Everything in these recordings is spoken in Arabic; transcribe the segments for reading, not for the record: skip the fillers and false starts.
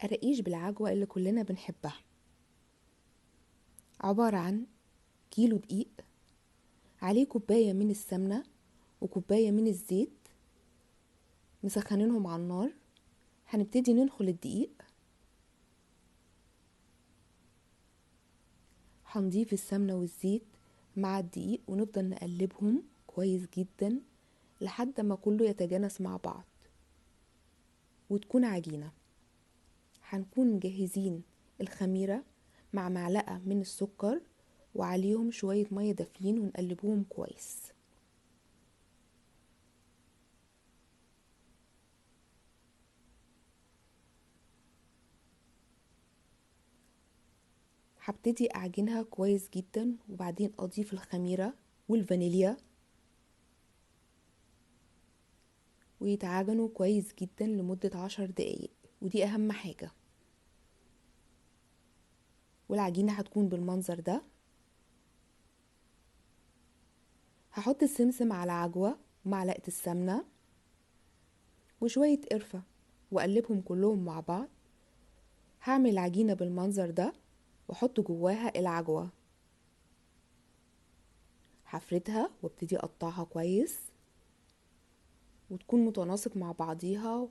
قراقيش بالعجوة اللي كلنا بنحبها، عبارة عن كيلو دقيق، عليه كوباية من السمنة وكوباية من الزيت، مسخنينهم على النار. هنبتدي ننخل الدقيق، هنضيف السمنة والزيت مع الدقيق ونفضل نقلبهم كويس جدا لحد ما كله يتجانس مع بعض وتكون عجينة. هنكون مجهزين الخميرة مع معلقة من السكر وعليهم شوية مية دافيين ونقلبوهم كويس. هبتدي اعجنها كويس جدا وبعدين اضيف الخميرة والفانيليا ويتعجنوا كويس جدا لمدة 10 دقايق، ودي اهم حاجة. والعجينة هتكون بالمنظر ده. هحط السمسم على عجوة ومعلقة السمنة وشوية قرفة واقلبهم كلهم مع بعض. هعمل العجينة بالمنظر ده واحط جواها العجوة، هفردها وابتدي اقطعها كويس وتكون متناسق مع بعضيها،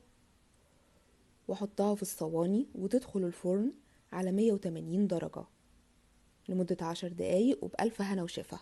واحطها في الصواني وتدخل الفرن على 180 درجة لمدة 10 دقايق وبألف هنا وشفا.